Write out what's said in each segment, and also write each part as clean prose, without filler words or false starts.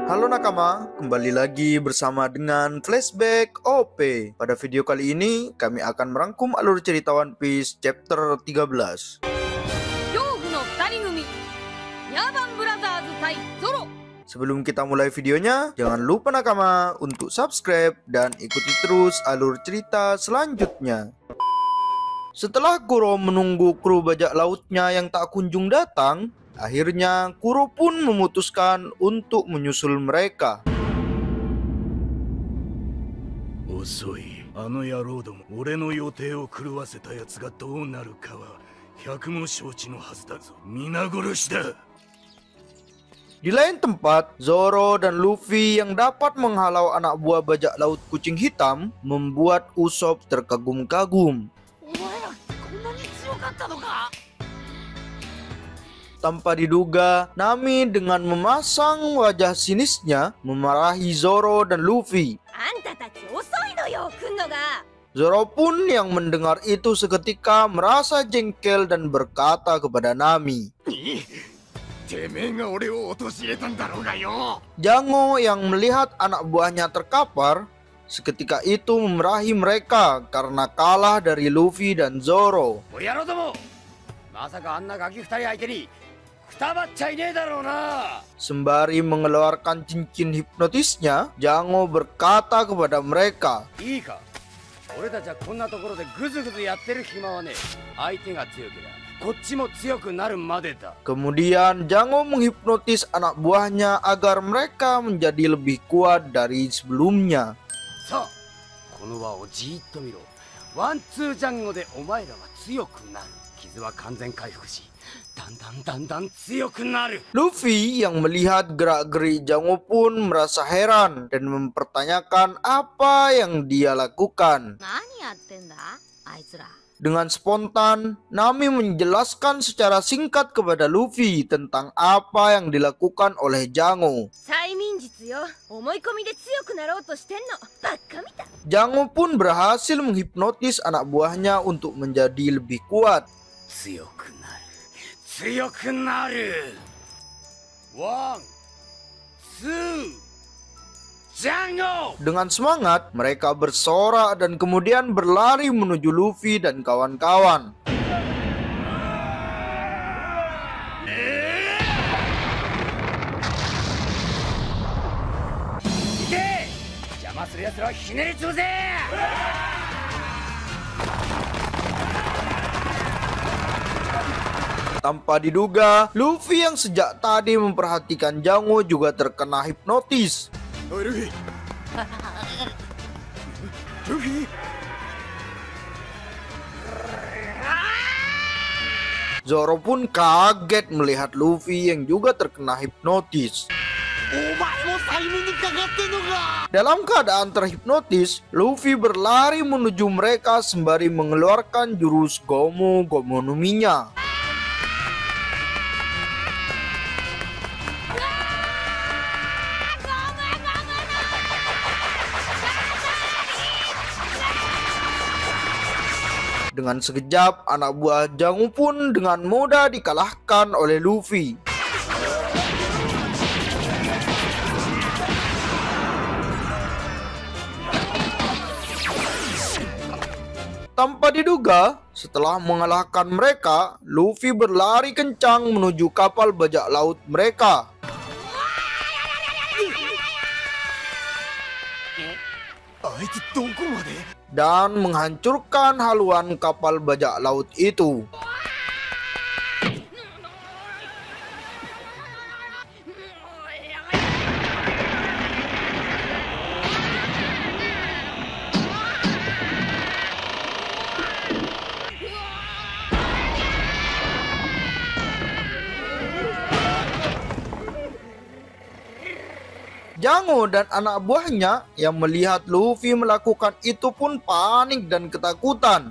Halo nakama, kembali lagi bersama dengan Flashback OP. Pada video kali ini, kami akan merangkum alur cerita One Piece chapter 13. Sebelum kita mulai videonya, jangan lupa nakama untuk subscribe dan ikuti terus alur cerita selanjutnya. Setelah Kuro menunggu kru bajak lautnya yang tak kunjung datang, akhirnya Kuro pun memutuskan untuk menyusul mereka. 遅い。あの野郎ども、俺の予定を狂わせた奴がどうなるかは百も承知のはずだぞ。皆殺しだ。 Di lain tempat, Zoro dan Luffy yang dapat menghalau anak buah bajak laut kucing hitam membuat Usopp terkagum-kagum. Tanpa diduga, Nami dengan memasang wajah sinisnya memarahi Zoro dan Luffy. Zoro pun yang mendengar itu seketika merasa jengkel dan berkata kepada Nami. Jango yang melihat anak buahnya terkapar, seketika itu memarahi mereka karena kalah dari Luffy dan Zoro. Sembari mengeluarkan cincin hipnotisnya, Jango berkata kepada mereka, kemudian Jango menghipnotis anak buahnya agar mereka menjadi lebih kuat dari sebelumnya. Luffy yang melihat gerak-gerik Jango pun merasa heran dan mempertanyakan apa yang dia lakukan. Dengan spontan, Nami menjelaskan secara singkat kepada Luffy tentang apa yang dilakukan oleh Jango. Jango pun berhasil menghipnotis anak buahnya untuk menjadi lebih kuat. Dengan semangat, mereka bersorak dan kemudian berlari menuju Luffy dan kawan-kawan. Tanpa diduga, Luffy yang sejak tadi memperhatikan Jango juga terkena hipnotis. Zoro pun kaget melihat Luffy yang juga terkena hipnotis. Dalam keadaan terhipnotis, Luffy berlari menuju mereka sembari mengeluarkan jurus Gomu Gomu no Mi-nya. Dengan sekejap, anak buah Jango pun dengan mudah dikalahkan oleh Luffy. Tanpa diduga, setelah mengalahkan mereka, Luffy berlari kencang menuju kapal bajak laut mereka. Dan menghancurkan haluan kapal bajak laut itu. Jango dan anak buahnya yang melihat Luffy melakukan itu pun panik dan ketakutan.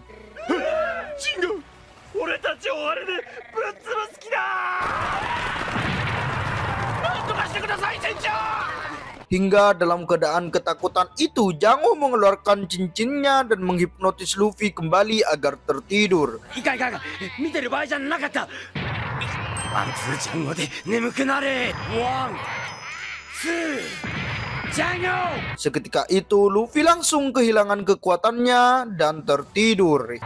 Hingga dalam keadaan ketakutan itu, Jango mengeluarkan cincinnya dan menghipnotis Luffy kembali agar tertidur. Seketika itu Luffy langsung kehilangan kekuatannya dan tertidur,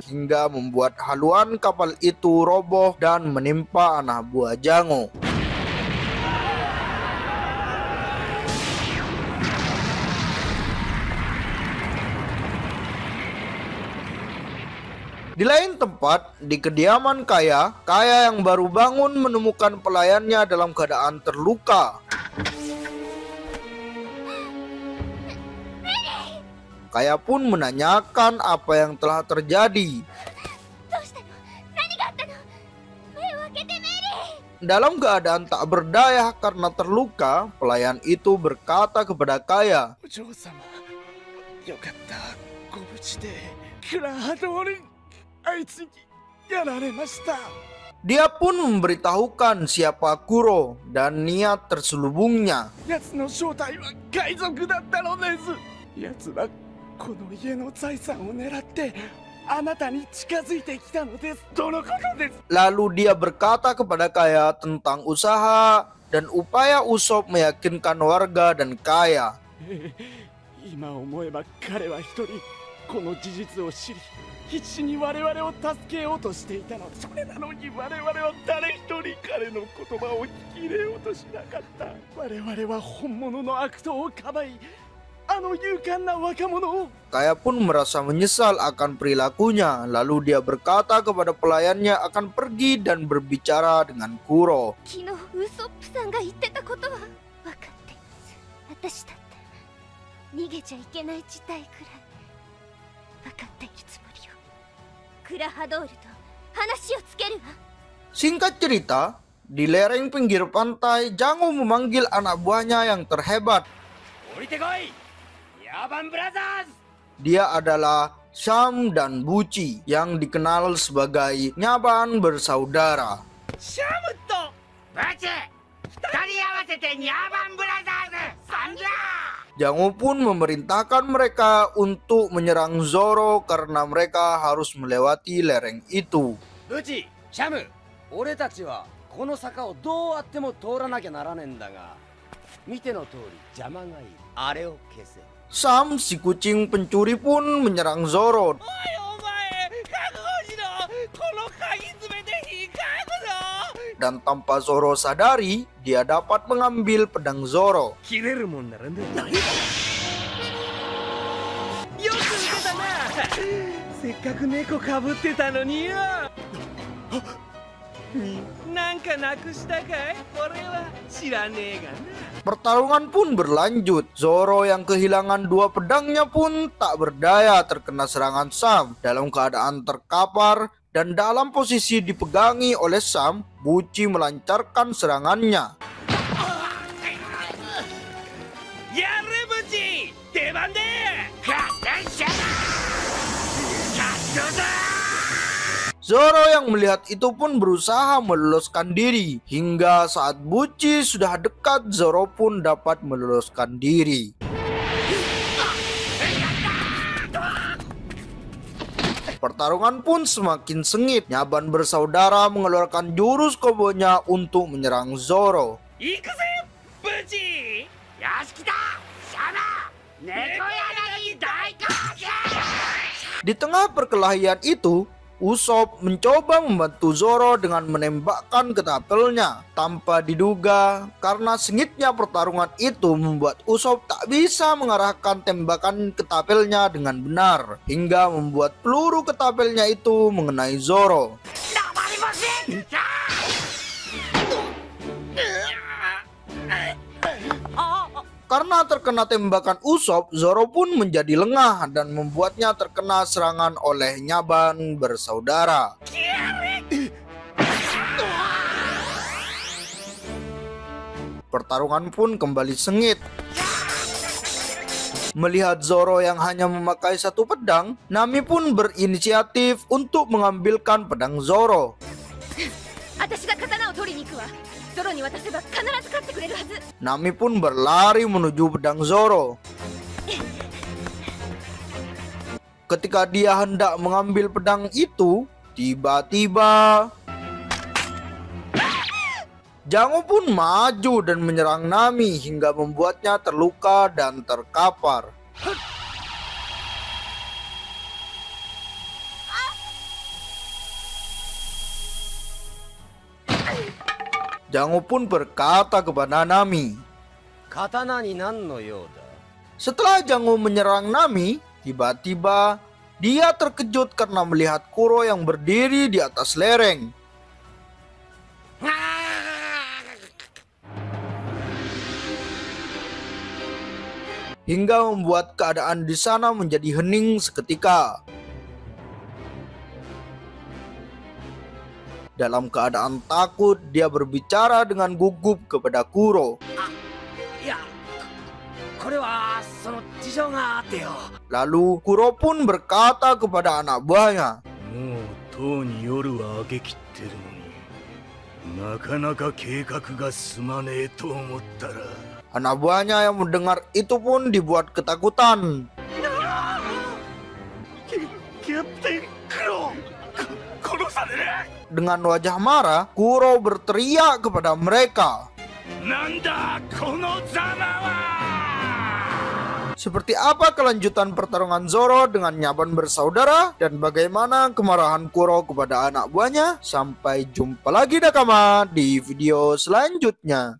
hingga membuat haluan kapal itu roboh dan menimpa anak buah Jango. Di lain tempat, di kediaman Kaya yang baru bangun menemukan pelayannya dalam keadaan terluka. Kaya pun menanyakan apa yang telah terjadi. Dalam keadaan tak berdaya karena terluka, pelayan itu berkata kepada Kaya, dia pun memberitahukan siapa Kuro dan niat terselubungnya. Lalu dia berkata kepada Kaya tentang usaha dan upaya Usop meyakinkan warga dan Kaya. Kaya pun merasa menyesal akan perilakunya. Lalu dia berkata kepada pelayannya akan pergi dan berbicara dengan Kuro. Singkat cerita, di lereng pinggir pantai, Jango memanggil anak buahnya yang terhebat. Dia adalah Sam dan Buci yang dikenal sebagai Nyaban bersaudara. Jango pun memerintahkan mereka untuk menyerang Zoro karena mereka harus melewati lereng itu. Buci, Sam, 俺たちはこの坂をどうあっても通らなきゃならねえんだが、見ての通り邪魔がいる。あれを消せ。Sam, si kucing pencuri pun menyerang Zoro. Dan tanpa Zoro sadari, dia dapat mengambil pedang Zoro. Pertarungan pun berlanjut. Zoro yang kehilangan dua pedangnya pun tak berdaya terkena serangan Sam. Dalam keadaan terkapar dan dalam posisi dipegangi oleh Sam, Buci melancarkan serangannya. Zoro yang melihat itu pun berusaha meloloskan diri. Hingga saat Buci sudah dekat, Zoro pun dapat meloloskan diri. Pertarungan pun semakin sengit. Nyaban bersaudara mengeluarkan jurus kobonya untuk menyerang Zoro. Di tengah perkelahian itu, Usop mencoba membantu Zoro dengan menembakkan ketapelnya. Tanpa diduga, karena sengitnya pertarungan itu membuat Usop tak bisa mengarahkan tembakan ketapelnya dengan benar, hingga membuat peluru ketapelnya itu mengenai Zoro. Karena terkena tembakan Usop, Zoro pun menjadi lengah dan membuatnya terkena serangan oleh Nyaban bersaudara. Pertarungan pun kembali sengit. Melihat Zoro yang hanya memakai satu pedang, Nami pun berinisiatif untuk mengambilkan pedang Zoro. Nami pun berlari menuju pedang Zoro. Ketika dia hendak mengambil pedang itu, tiba-tiba Jango pun maju dan menyerang Nami hingga membuatnya terluka dan terkapar. Jango pun berkata kepada Nami. 刀に何の用だ? Setelah Jango menyerang Nami, tiba-tiba dia terkejut karena melihat Kuro yang berdiri di atas lereng. Hingga membuat keadaan di sana menjadi hening seketika. Dalam keadaan takut, dia berbicara dengan gugup kepada Kuro. Lalu Kuro pun berkata kepada anak buahnya, anak buahnya yang mendengar itu pun dibuat ketakutan. Dengan wajah marah, Kuro berteriak kepada mereka. Seperti apa kelanjutan pertarungan Zoro dengan Nyaban bersaudara dan bagaimana kemarahan Kuro kepada anak buahnya? Sampai jumpa lagi nakama di video selanjutnya.